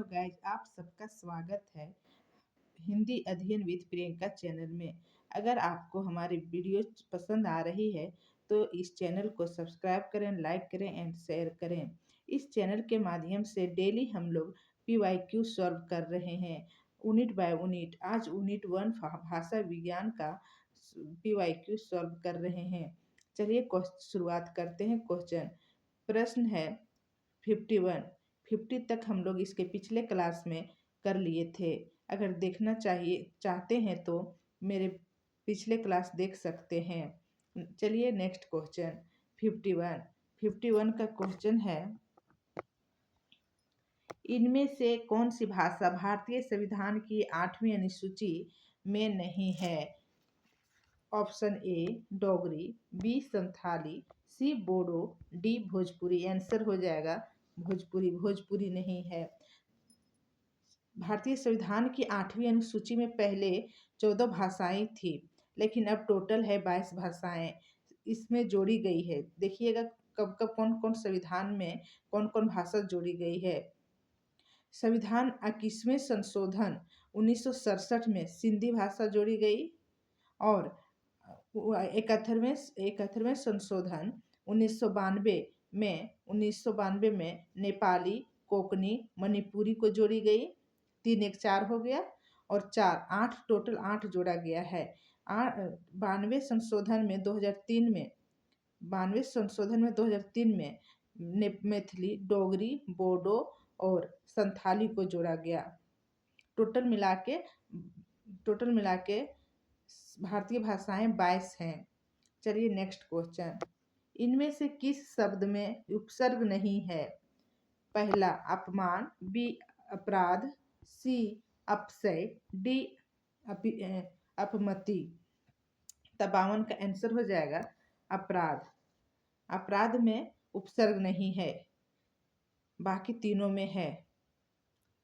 Hello guys, आप सबका स्वागत है हिंदी अध्ययन विद प्रियंका चैनल में। अगर आपको हमारी वीडियो पसंद आ रही है तो इस चैनल को सब्सक्राइब करें, लाइक करें एंड शेयर करें। इस चैनल के माध्यम से डेली हम लोग PYQ सॉल्व कर रहे हैं यूनिट बाय यूनिट। आज यूनिट 1 भाषा विज्ञान का PYQ सॉल्व कर रहे हैं। चलिए शुरुआत करते हैं। प्रश्न है 50 तक हम लोग इसके पिछले क्लास में कर लिए थे। अगर देखना चाहते हैं तो मेरे पिछले क्लास देख सकते हैं। चलिए नेक्स्ट क्वेश्चन 51 का क्वेश्चन है, इनमें से कौन सी भाषा भारतीय संविधान की 8वीं अनुसूची में नहीं है? Option A Dogri, B Santhali, C Bodo, D Bhojpuri. Answer हो जाएगा भोजपुरी नहीं है। भारतीय संविधान की 8वीं अनुसूची में पहले 14 भाषाएं थी, लेकिन अब टोटल है 22 भाषाएं इसमें जोड़ी गई है। देखिएगा कब कब कौन कौन संविधान में कौन कौन भाषा जोड़ी गई है। संविधान 21वें संशोधन 1967 में सिंधी भाषा जोड़ी गई और 71वें संशोधन 1992 में नेपाली, कोंकणी, मणिपुरी को जोड़ी गई। 3 1 4 हो गया और 4 8 टोटल 8 जोड़ा गया है। 92 संशोधन में 2003 में मैथिली, डोगरी, बोडो और संथाली को जोड़ा गया। टोटल मिला के भारतीय भाषाएं 22 हैं। चलिए नेक्स्ट क्वेश्चन, इनमें से किस शब्द में उपसर्ग नहीं है? पहला अपमान, बी अपराध, सी अपशय, डी अपमति। 52 का आंसर हो जाएगा अपराध में उपसर्ग नहीं है, बाकी तीनों में है।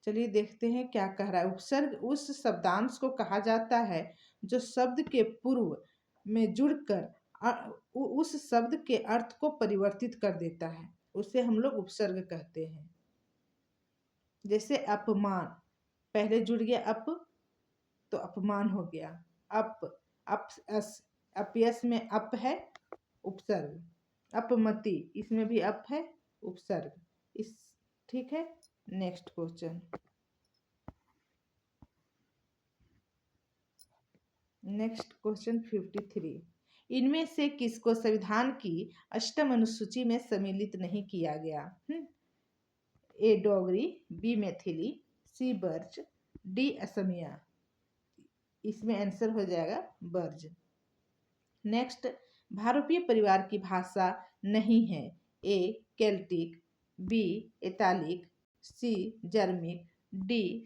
चलिए देखते हैं क्या कह रहा है। उपसर्ग उस शब्दांश को कहा जाता है जो शब्द के पूर्व में जुड़कर उस शब्द के अर्थ को परिवर्तित कर देता है, उसे हम लोग उपसर्ग कहते हैं। जैसे अपमान, पहले जुड़ गया अप तो अपमान हो गया। अपयश में अप है उपसर्ग। अपमति, इसमें भी अप है उपसर्ग। ठीक है। नेक्स्ट क्वेश्चन 53, इनमें से किसको संविधान की 8वीं अनुसूची में सम्मिलित नहीं किया गया? ए डोगरी, बी मैथिली, सी बर्ज, डी असमिया। इसमें आंसर हो जाएगा बर्ज। नेक्स्ट, भारतीय परिवार की भाषा नहीं है। ए केल्टिक, बी इतालिक, सी जर्मिक, डी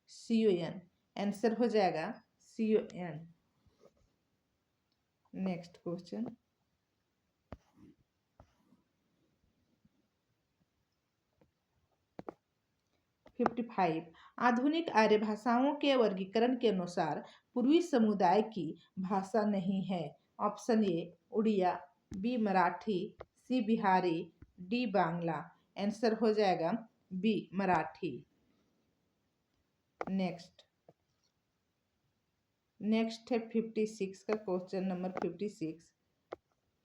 सियोयन। आंसर हो जाएगा सियोयन। नेक्स्ट क्वेश्चन 55, आधुनिक आर्य भाषाओं के वर्गीकरण के अनुसार पूर्वी समुदाय की भाषा नहीं है। Option A Oriya, B Marathi, C Bihari, D Bangla. Answer हो जाएगा बी मराठी। नेक्स्ट है 56 का क्वेश्चन नंबर 56,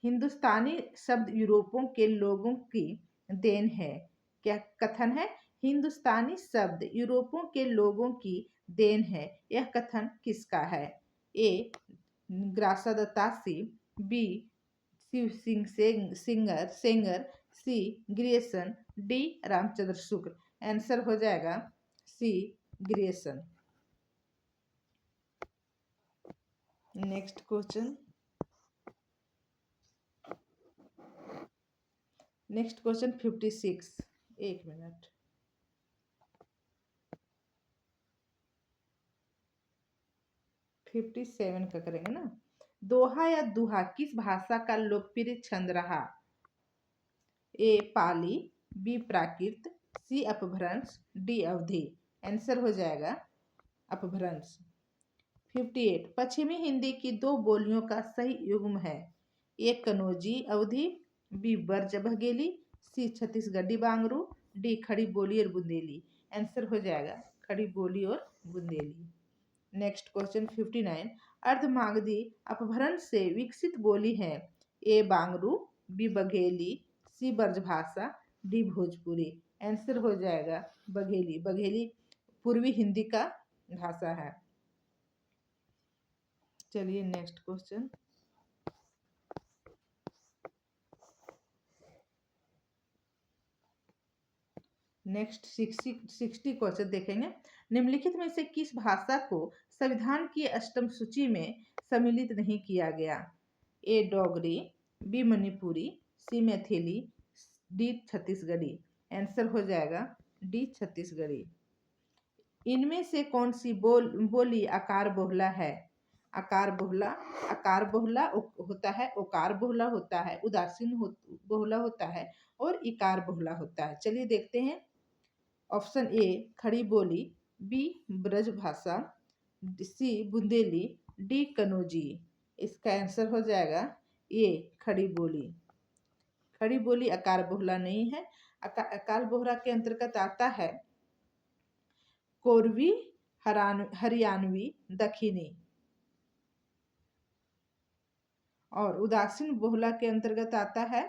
हिंदुस्तानी शब्द यूरोपों के लोगों की देन है। क्या कथन है? हिंदुस्तानी शब्द यूरोपों के लोगों की देन है। यह कथन किसका है? ए ग्रासा दत्तासी, बी शिव सिंह सेंगर, सी Grierson, D Ramchandra Shukla. Answer हो जाएगा सी ग्रियर्सन। नेक्स्ट क्वेश्चन 56, एक मिनट। फिफ्टी 57 का करेंगे ना। दोहा या दुहा किस भाषा का लोकप्रिय छंद रहा? ए पाली, बी प्राकृत, सी अपभ्रंश, डी अवधी। आंसर हो जाएगा अपभ्रंश। 58, पश्चिमी हिंदी की 2 बोलियों का सही युग्म है। ए कनौजी अवधी, बी बर्ज बघेली, सी छत्तीसगढ़ी बांगरू, डी खड़ी बोली और बुंदेली। आंसर हो जाएगा खड़ी बोली और बुंदेली। नेक्स्ट क्वेश्चन 59, अर्धमागधी अपभ्रंश से विकसित बोली है। ए बांगरू, बी बघेली, सी ब्रजभाषा, डी भोजपुरी। आंसर हो जाएगा बघेली। बघेली पूर्वी हिंदी का भाषा है। चलिए नेक्स्ट क्वेश्चन। नेक्स्ट 60 क्वेश्चन देखेंगे। निम्नलिखित में से किस भाषा को संविधान की अष्टम सूची में सम्मिलित नहीं किया गया? ए डोगरी, बी मणिपुरी, सी मैथिली, डी छत्तीसगढ़ी। आंसर हो जाएगा डी छत्तीसगढ़ी। इनमें से कौन सी बोली आकार बहुला है? आकार बहुला होता है, ओकार बहुला होता है, उदासीन बहुला होता है और इकार बहुला होता है। चलिए देखते हैं। ऑप्शन ए खड़ी बोली, बी ब्रजभाषा, सी बुंदेली, डी कनौजी। इसका आंसर हो जाएगा ए खड़ी बोली। खड़ी बोली आकार बहुला नहीं है। आकार बहुला के अंतर्गत आता है कोरवी, हरियाणवी, दक्षिणी। और उदासीन बहुला के अंतर्गत आता है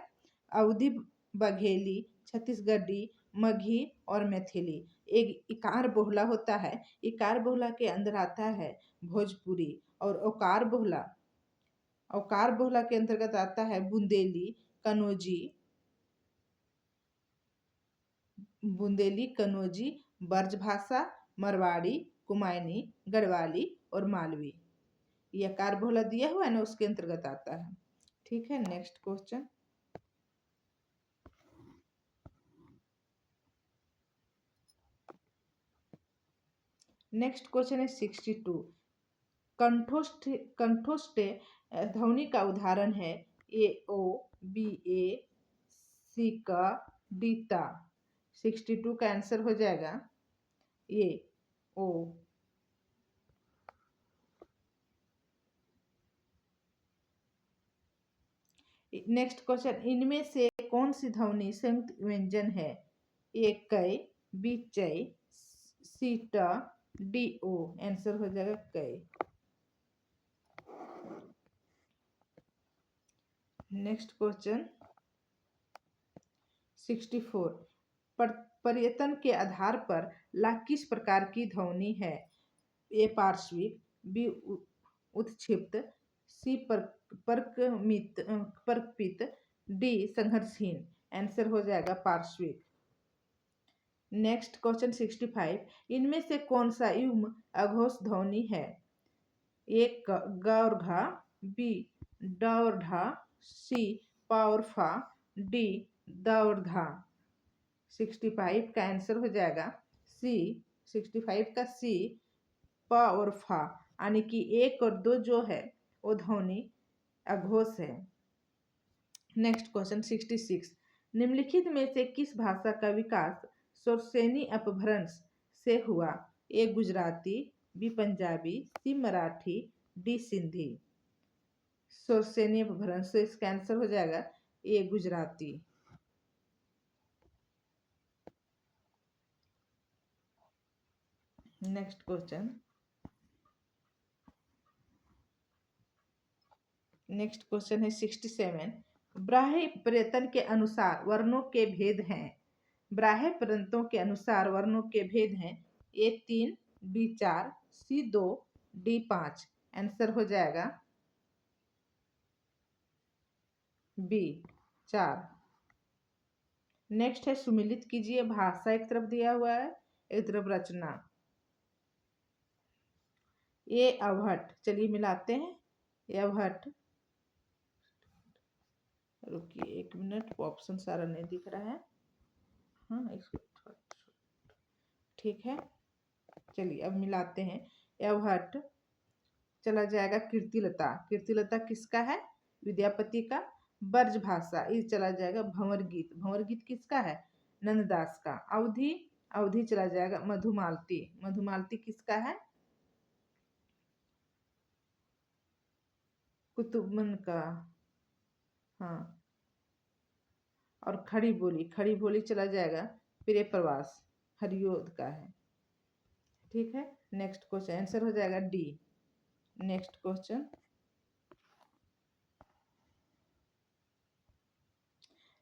अवधी, बघेली, छत्तीसगढ़ी, मगही और मैथिली। एक इकार बहुला होता है। इकार बहुला के अंदर आता है भोजपुरी। और औकार बहुला के अंतर्गत आता है बुंदेली, कनौजी, ब्रजभाषा, मरवाड़ी, कुमायूनी, गढ़वाली और मालवी। ये आकार बहुला दिया हुआ है ना, उसके अंतर्गत आता है। ठीक है, नेक्स्ट क्वेश्चन। नेक्स्ट क्वेश्चन है 62। कंठोष्ठ ध्वनि का उदाहरण है। ए ओ, बी ए, सी का, डी ता। 62 का आंसर हो जाएगा ए ओ। नेक्स्ट क्वेश्चन, इनमें से कौन सी ध्वनि संयुक्त व्यंजन है? ए कै, बी चै, सी ट, डी ओ। आंसर हो जाएगा कै। Next question 64। पर्यटन के आधार पर ला किस प्रकार की ध्वनि है? ए पार्श्विक, बी उत्क्षिप्त, सी परकपित, डी संघर्षहीन। आंसर हो जाएगा पार्श्विक। Next question 65। इनमें से कौन सा युग्म अघोष ध्वनि है? ए गौरघा, बी दौरधा, सी पौरफा, डी दौरधा। 65 का आंसर हो जाएगा सी। 65 का सी प और फा, यानी कि 1 और 2 जो है वो ध्वनि अघोष है। Next question 66। निम्नलिखित में से किस भाषा का विकास शौरसेनी अपभ्रंश से हुआ? ए गुजराती, बी पंजाबी, सी मराठी, डी सिंधी। शौरसेनी अपभ्रंश से इसका आंसर हो जाएगा ए गुजराती। नेक्स्ट क्वेश्चन है 67। ब्राह्य पर्यटन के अनुसार वर्णों के भेद हैं। ब्राह्य पर्यटनों के अनुसार वर्णों के भेद हैं। ए 3, बी 4, सी 2, डी 5। आंसर हो जाएगा बी 4। नेक्स्ट है सुमिलित कीजिए। भाषा एक तरफ दिया हुआ है, एक तरफ रचना। ये अवहट, चलिए मिलाते हैं। ये अवहट, रुकिए 1 मिनट, ऑप्शन सारा नहीं दिख रहा है। हाँ इसको ठीक है। चलिए अब मिलाते हैं। अवहट चला जाएगा कीर्तिलता। कीर्तिलता किसका है? विद्यापति का। ब्रजभाषा ये चला जाएगा भंवर गीत। भंवर गीत किसका है? नंददास का। अवधि चला जाएगा मधुमालती। मधुमालती किसका है? कुतुबन का। हाँ। और खड़ी बोली चला जाएगा प्रिय प्रवास हरियोद का है। ठीक है, नेक्स्ट क्वेश्चन आंसर हो जाएगा डी। नेक्स्ट क्वेश्चन,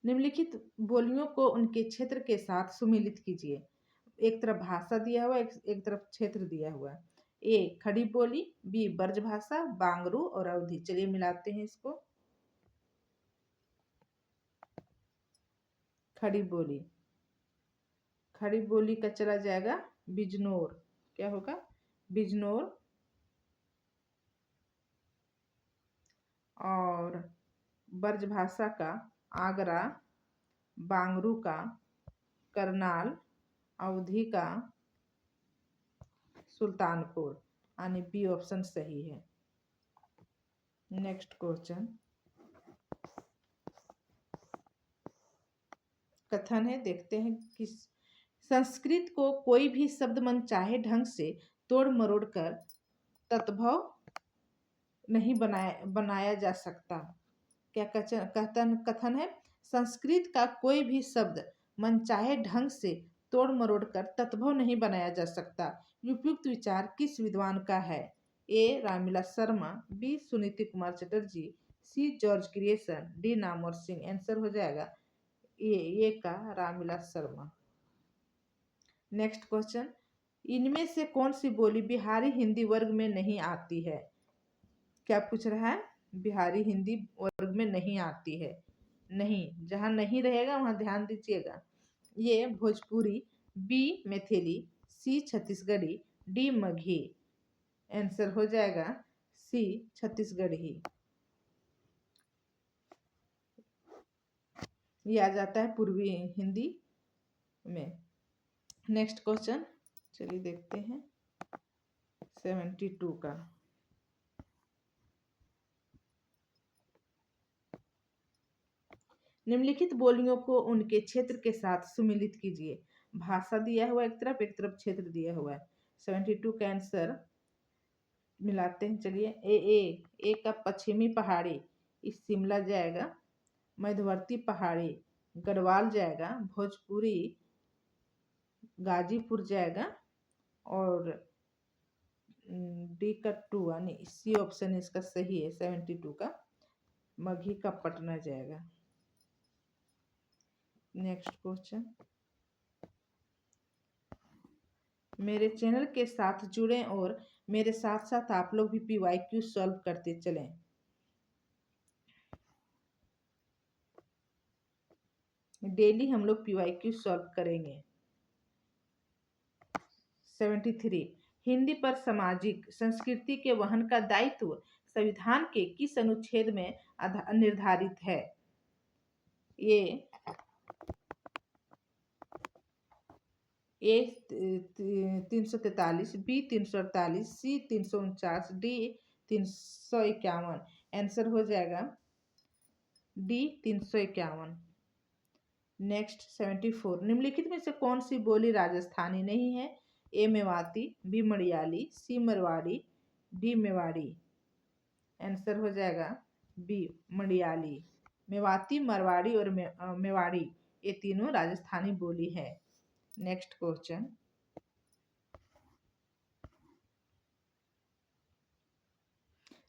निम्नलिखित बोलियों को उनके क्षेत्र के साथ सुमेलित कीजिए। एक तरफ भाषा दिया हुआ, एक तरफ क्षेत्र दिया हुआ। ए खड़ी बोली, बी ब्रज भाषा, बांगरू और अवधी। चलिए मिलाते हैं इसको। खड़ी बोली, खड़ी बोली का चला जाएगा बिजनौर। क्या होगा? बिजनौर। और ब्रज भाषा का आगरा, बांगरू का करनाल, अवधी का सुल्तानपुर। यानी बी ऑप्शन सही है। नेक्स्ट क्वेश्चन, कथन है, देखते हैं कि संस्कृत को कोई भी शब्द मन चाहे ढंग से तोड़ मरोड़ कर तद्भव नहीं बनाया जा सकता। क्या कथन है? संस्कृत का कोई भी शब्द मनचाहे ढंग से तोड़ मरोड़ कर तद्भव नहीं बनाया जा सकता। उपयुक्त विचार किस विद्वान का है? A Ramvilas Sharma, B Suniti Kumar Chatterjee, C George Grierson, D Namvar Singh. Answer हो जाएगा ये का रामविलास शर्मा। नेक्स्ट क्वेश्चन, इनमें से कौन सी बोली बिहारी हिंदी वर्ग में नहीं आती है? क्या पूछ रहा है? बिहारी हिंदी वर्ग में नहीं आती है। नहीं, जहां नहीं रहेगा वहां ध्यान दीजिएगा। ये भोजपुरी, बी मैथिली, सी छत्तीसगढ़ी, डी मगही। आंसर हो जाएगा सी छत्तीसगढ़ी। ये आ जाता है पूर्वी हिंदी में। नेक्स्ट क्वेश्चन, चलिए देखते हैं 72 का। निम्नलिखित बोलियों को उनके क्षेत्र के साथ सुमेलित कीजिए। भाषा दिया हुआ एक तरफ क्षेत्र दिया हुआ है। 72 का आंसर मिलाते हैं। चलिए ए का पश्चिमी पहाड़ी, इस शिमला जाएगा। मध्यवर्ती पहाड़ी गढ़वाल जाएगा। भोजपुरी गाजीपुर जाएगा। और डी का 2 यानी सी ऑप्शन इसका सही है 72 का, मगही का पटना जाएगा। नेक्स्ट क्वेश्चन, मेरे चैनल के साथ जुड़ें और मेरे साथ साथ आप लोग भी PYQ सॉल्व करते चलें। डेली हम लोग PYQ सॉल्व करेंगे। 73, हिंदी पर सामाजिक संस्कृति के वहन का दायित्व संविधान के किस अनुच्छेद में निर्धारित है? ए 343, बी 348, सी 349, डी 351। आंसर हो जाएगा डी 351। नेक्स्ट 74, निम्नलिखित में से कौन सी बोली राजस्थानी नहीं है? ए मेवाती, बी मलयाली, सी मरवाड़ी, डी मेवाड़ी। आंसर हो जाएगा बी मलयाली। मेवाती, मरवाड़ी और मेवाड़ी ये तीनों राजस्थानी बोली है। नेक्स्ट क्वेश्चन,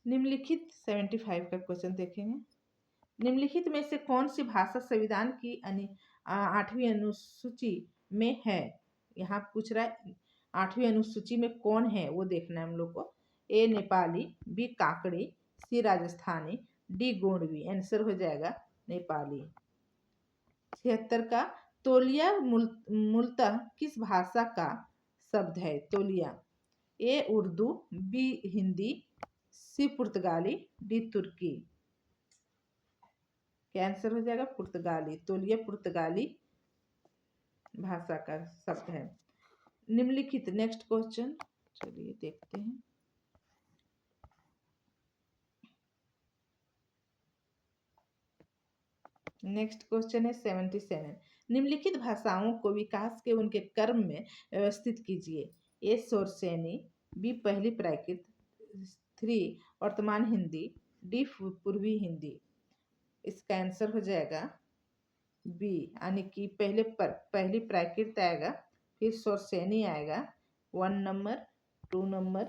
निम्नलिखित 75 का क्वेश्चन देखेंगे। निम्नलिखित में से कौन सी भाषा संविधान की 8वीं अनुसूची में है? यहाँ पूछ रहा है 8वीं अनुसूची में कौन है, वो देखना है हम लोग को। ए नेपाली, बी काकड़ी, सी राजस्थानी, डी गोंडवी। आंसर हो जाएगा नेपाली। 76 का, तौलिया मूलतः किस भाषा का शब्द है? तौलिया ए उर्दू, बी हिंदी, सी पुर्तगाली, डी तुर्की। क्या आंसर हो जाएगा? पुर्तगाली। तौलिया पुर्तगाली भाषा का शब्द है। निम्नलिखित नेक्स्ट क्वेश्चन, चलिए देखते हैं। नेक्स्ट क्वेश्चन है 77, निम्नलिखित भाषाओं को विकास के उनके क्रम में व्यवस्थित कीजिए। ए शौरसेनी, बी पहली प्राकृत, 3 वर्तमान हिंदी, डी पूर्वी हिंदी। इसका आंसर हो जाएगा बी, यानी कि पहली प्राकृत आएगा, फिर शौरसेनी आएगा 1 नंबर, 2 नंबर,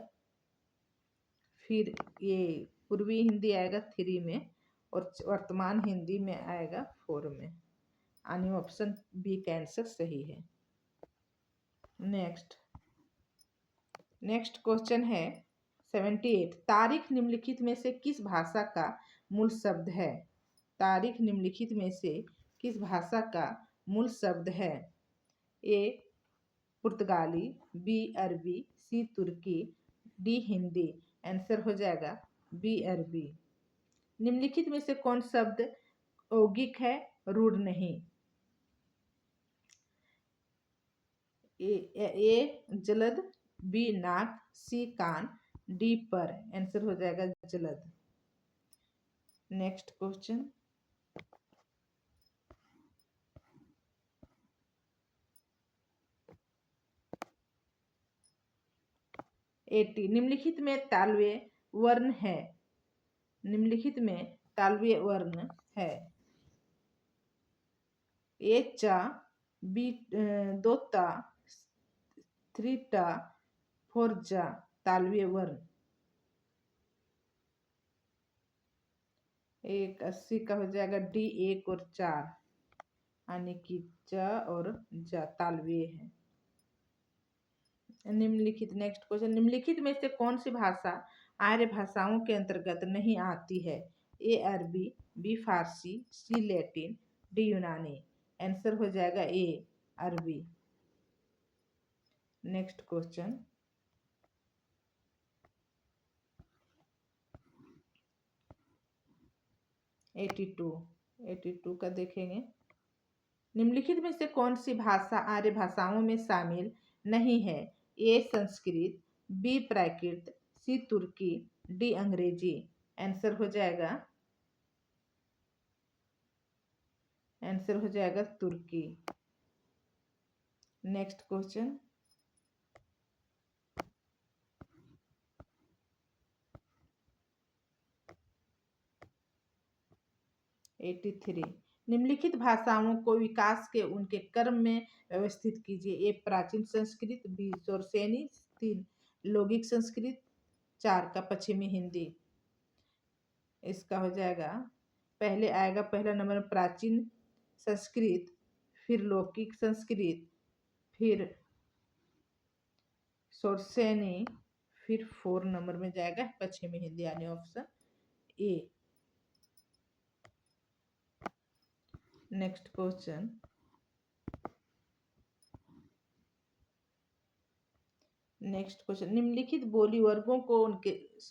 फिर ये पूर्वी हिंदी आएगा 3 में, और वर्तमान हिंदी में आएगा 4 में, यानी ऑप्शन बी का आंसर सही है। नेक्स्ट क्वेश्चन है 78। तारीख निम्नलिखित में से किस भाषा का मूल शब्द है? तारीख निम्नलिखित में से किस भाषा का मूल शब्द है? ए पुर्तगाली, बी अरबी, सी तुर्की, डी हिंदी। आंसर हो जाएगा बी अरबी। निम्नलिखित में से कौन शब्द यौगिक है, रूढ़ नहीं? ए जलद, बी नाक, सी कान, डी पर। आंसर हो जाएगा जलद। Next question 80। निम्नलिखित में तालव्य वर्ण है। निम्नलिखित में तालव्य वर्ण है। ए चा, बी 2 ता, 3 टा, 4 जा। तालव्य वर्ण 80 का हो जाएगा डी 1 और 4, यानी कि ज और ज तालव्य है। निम्नलिखित नेक्स्ट क्वेश्चन, निम्नलिखित में से कौन सी भाषा आर्य भाषाओं के अंतर्गत नहीं आती है? ए अरबी, बी फारसी, सी लैटिन, डी यूनानी। आंसर हो जाएगा ए अरबी। नेक्स्ट क्वेश्चन 82 का देखेंगे। निम्नलिखित में से कौन सी भाषा आर्य भाषाओं में शामिल नहीं है? ए संस्कृत, बी प्राकृत, सी तुर्की, डी अंग्रेजी। आंसर हो जाएगा तुर्की। Next question 83। निम्नलिखित भाषाओं को विकास के उनके क्रम में व्यवस्थित कीजिए। ए प्राचीन संस्कृत, बी शौरसेनी, 3 लौकिक संस्कृत, 4 का पश्चिमी हिंदी। इसका हो जाएगा पहले आएगा पहला नंबर प्राचीन संस्कृत, फिर लौकिक संस्कृत, फिर शौरसेनी, फिर 4 नंबर में जाएगा पश्चिमी हिंदी, यानी ऑप्शन ए। नेक्स्ट क्वेश्चन निम्नलिखित बोली वर्गों को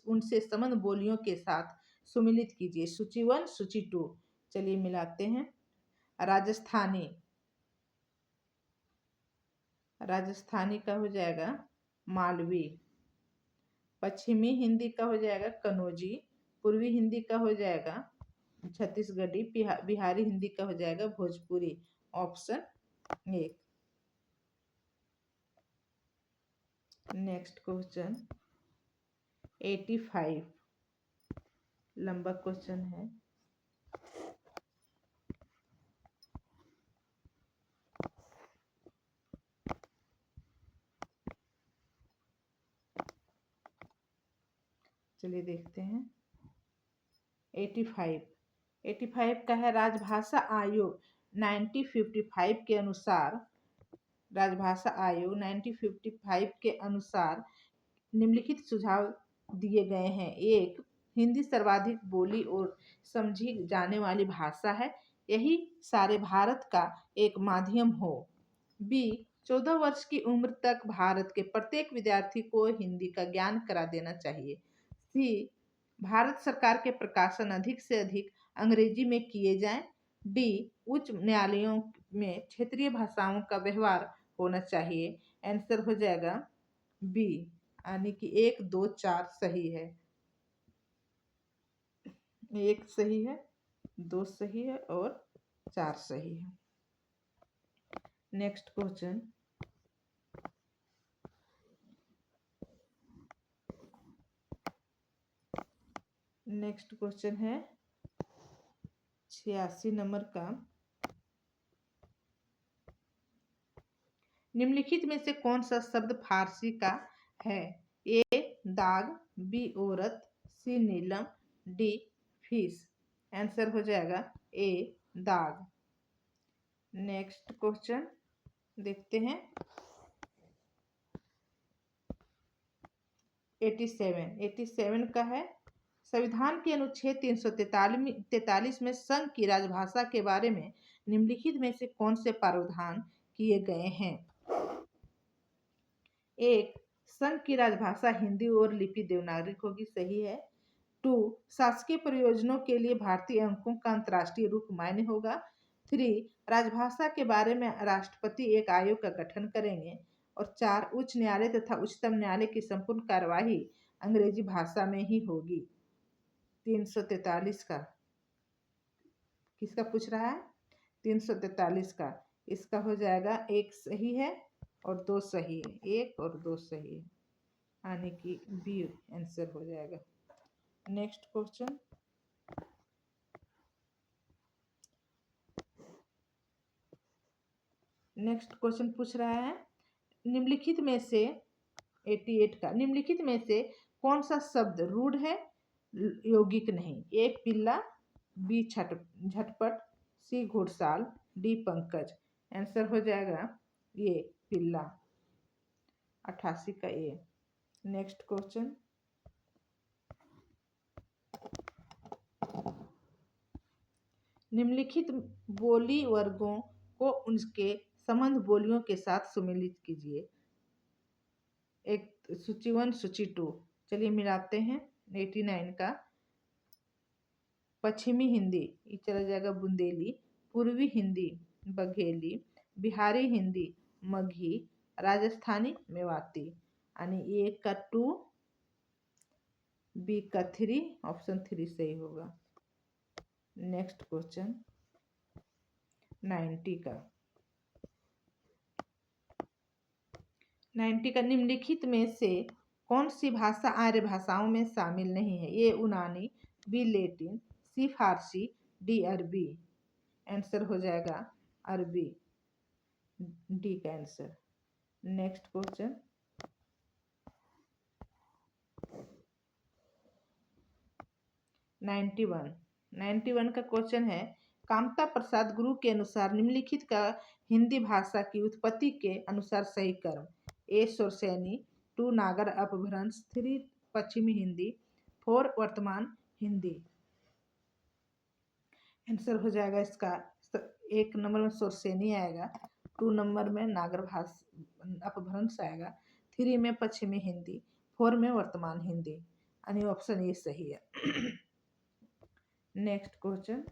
उनसे संबद्ध बोलियों के साथ सुमिलित कीजिए। सूची 1, सूची 2। चलिए मिलाते हैं। राजस्थानी का हो जाएगा मालवी, पश्चिमी हिंदी का हो जाएगा कनौजी, पूर्वी हिंदी का हो जाएगा छत्तीसगढ़ी, बिहारी हिंदी का हो जाएगा Bhojpuri. Option A. Next question 85, लंबा क्वेश्चन है। चलिए देखते हैं। 85 का है राजभाषा आयोग 1955 के अनुसार। राजभाषा आयोग 1955 के अनुसार निम्नलिखित सुझाव दिए गए हैं। 1, हिंदी सर्वाधिक बोली और समझी जाने वाली भाषा है, यही सारे भारत का एक माध्यम हो। बी, 14 वर्ष की उम्र तक भारत के प्रत्येक विद्यार्थी को हिंदी का ज्ञान करा देना चाहिए। सी, भारत सरकार के प्रकाशन अधिक से अधिक अंग्रेजी में किए जाएं। डी, उच्च न्यायालयों में क्षेत्रीय भाषाओं का व्यवहार होना चाहिए। आंसर हो जाएगा बी, यानी कि 1, 2, 4 सही है। 1 सही है, 2 सही है और 4 सही है। नेक्स्ट क्वेश्चन 86 नंबर का। निम्नलिखित में से कौन सा शब्द फारसी का है? ए दाग, बी औरत, सी नीलम, डी फीस। आंसर हो जाएगा ए दाग। नेक्स्ट क्वेश्चन देखते हैं। 87 का है, संविधान के अनुच्छेद 343 में संघ की राजभाषा के बारे में निम्नलिखित में से कौन से प्रावधान किए गए हैं? एक, संघ की राजभाषा हिंदी और लिपि देवनागरी होगी, सही है। 2, शासकीय प्रयोजनों के लिए भारतीय अंकों का अंतर्राष्ट्रीय रूप मान्य होगा। 3, राजभाषा के बारे में राष्ट्रपति एक आयोग का गठन करेंगे। और 4, उच्च न्यायालय तथा उच्चतम न्यायालय की संपूर्ण कार्यवाही अंग्रेजी भाषा में ही होगी। 343 का किसका पूछ रहा है? 343 का। इसका हो जाएगा एक सही है और दो सही है, एक और दो सही है, यानी कि बी आंसर हो जाएगा। Next question. नेक्स्ट क्वेश्चन पूछ रहा है, निम्नलिखित में से 88 का, निम्नलिखित में से कौन सा शब्द रूढ़ है, यौगिक नहीं? ए पिल्ला, बी झटपट, सी घुड़साल, डी पंकज। आंसर हो जाएगा ये पिल्ला, 88 का ए। Next question. निम्नलिखित बोली वर्गों को उनके संबंध बोलियों के साथ सम्मिलित कीजिए। एक सूची 1, सूची 2, चलिए मिलाते हैं। 89 का, पश्चिमी हिंदी ये चला जाएगा बुंदेली, पूर्वी हिंदी बघेली, बिहारी हिंदी मगही, राजस्थानी मेवाती। यानी ए का 2, बी का 3, ऑप्शन 3 सही होगा। नेक्स्ट क्वेश्चन 90 का, 90 का, निम्नलिखित में से कौन सी भाषा आर्य भाषाओं में शामिल नहीं है? ए यूनानी, बी लैटिन, सी फारसी, डी अरबी। आंसर हो जाएगा अरबी, डी का answer. Next question. Ninety one का क्वेश्चन है, कामता प्रसाद गुरु के अनुसार निम्नलिखित का हिंदी भाषा की उत्पत्ति के अनुसार सही क्रम। ए सुरसैनी, 2 नागर अपभ्रंश, 3 पश्चिमी हिंदी, 4 वर्तमान हिंदी। आंसर हो जाएगा इसका 1 नंबर में सुरसैनी आएगा, 2 नंबर में नागर अपभ्रंश आएगा, 3 में पश्चिमी हिंदी, 4 में वर्तमान हिंदी, यानी ऑप्शन ए सही है। Next question.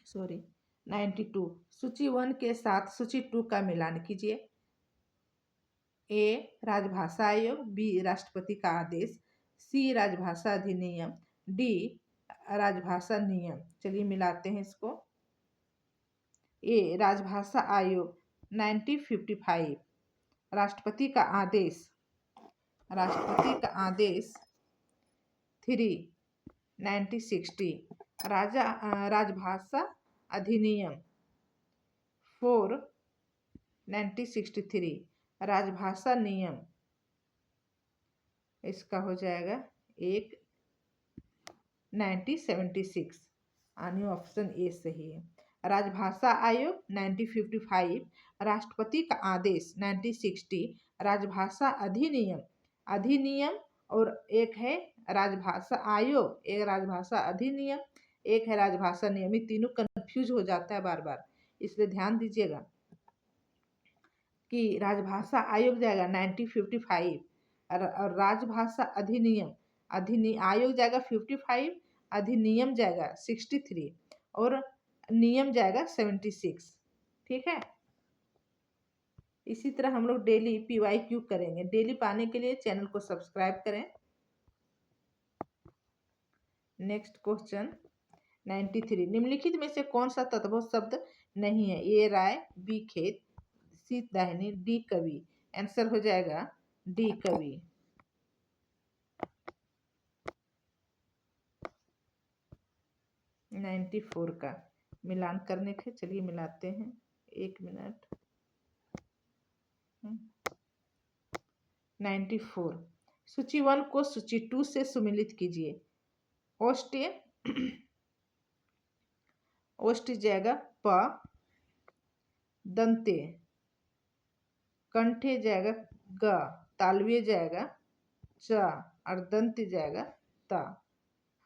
सॉरी 92, सूची 1 के साथ सूची 2 का मिलान कीजिए। ए राजभाषा आयोग, बी राष्ट्रपति का आदेश, सी राजभाषा अधिनियम, डी राजभाषा नियम। चलिए मिलाते हैं इसको। ए राजभाषा आयोग 1955, राष्ट्रपति का आदेश 3 1960, राजभाषा अधिनियम 4 1963, राजभाषा नियम इसका हो जाएगा 1 1976, यानी ऑप्शन ए सही है। राजभाषा आयोग 1955, राष्ट्रपति का आदेश 1960, राजभाषा अधिनियम और एक है राजभाषा आयोग, एक राजभाषा अधिनियम, एक है राजभाषा नियम। ये तीनों कंफ्यूज हो जाता है बार बार, इसलिए ध्यान दीजिएगा कि राजभाषा आयोग जाएगा 1955 और राजभाषा अधिनियम आयोग जाएगा 55, अधिनियम जाएगा 63 और नियम जाएगा 76। ठीक है, इसी तरह हम लोग डेली PYQ करेंगे। डेली पाने के लिए चैनल को सब्सक्राइब करें। नेक्स्ट क्वेश्चन 93, निम्नलिखित में से कौन सा तद्भव शब्द नहीं है? ए राय, बी खेत, सी दाहिनी, डी कवि। आंसर हो जाएगा डी कवि। 94 का मिलान करने के, चलिए मिलाते हैं, 1 मिनट। 94। सूची 1 को सूची 2 से सुमिलित कीजिए। ओष्टे ओष्ट जाएगा प, दंते, कंठे जाएगा ग, तालव्य जाएगा च और दंत जाएगा त।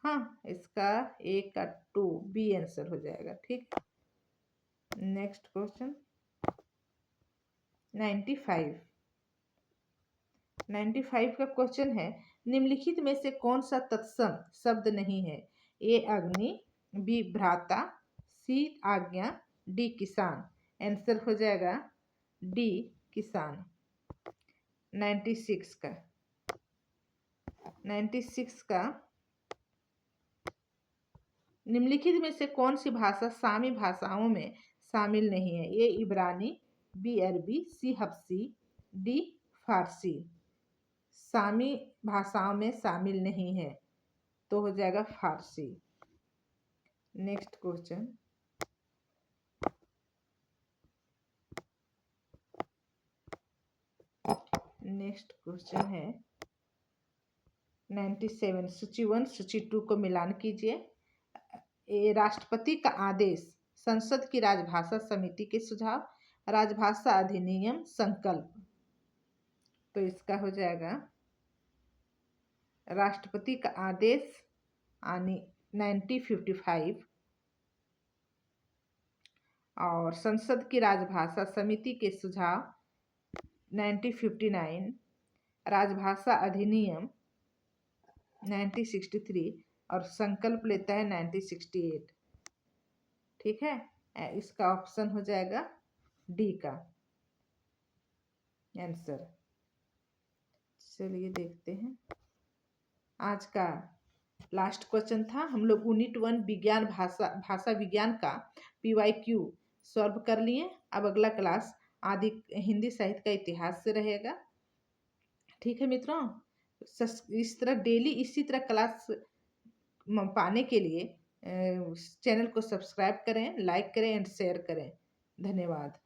हाँ, इसका ए का 2 बी आंसर हो जाएगा। ठीक, नेक्स्ट क्वेश्चन 95। 95 का क्वेश्चन है, निम्नलिखित में से कौन सा तत्सम शब्द नहीं है? ए अग्नि, बी भ्राता, सी आज्ञा, डी किसान। आंसर हो जाएगा डी किसान। 96 का 96 का निम्नलिखित में से कौन सी भाषा सामी भाषाओं में शामिल नहीं है? ए इब्रानी, बी अरबी, सी हब्सी, डी फारसी। सामी भाषाओं में शामिल नहीं है तो हो जाएगा फारसी। नेक्स्ट क्वेश्चन है 97। सूची 1 सूची 2 को मिलान कीजिए। ए राष्ट्रपति का आदेश, संसद की राजभाषा समिति के सुझाव, राजभाषा अधिनियम, संकल्प। तो इसका हो जाएगा राष्ट्रपति का आदेश 1955 और संसद की राजभाषा समिति के सुझाव 1959, राजभाषा अधिनियम 1963 और संकल्प लेता है 1968। ठीक है, इसका ऑप्शन हो जाएगा डी का आंसर। चलिए देखते हैं, आज का लास्ट क्वेश्चन था। हम लोग यूनिट 1 विज्ञान भाषा विज्ञान का PYQ सॉल्व कर लिए। अब अगला क्लास आदि हिंदी साहित्य का इतिहास से रहेगा। ठीक है मित्रों, इस तरह डेली इसी तरह क्लास पाने के लिए चैनल को सब्सक्राइब करें, लाइक करें एंड शेयर करें। धन्यवाद।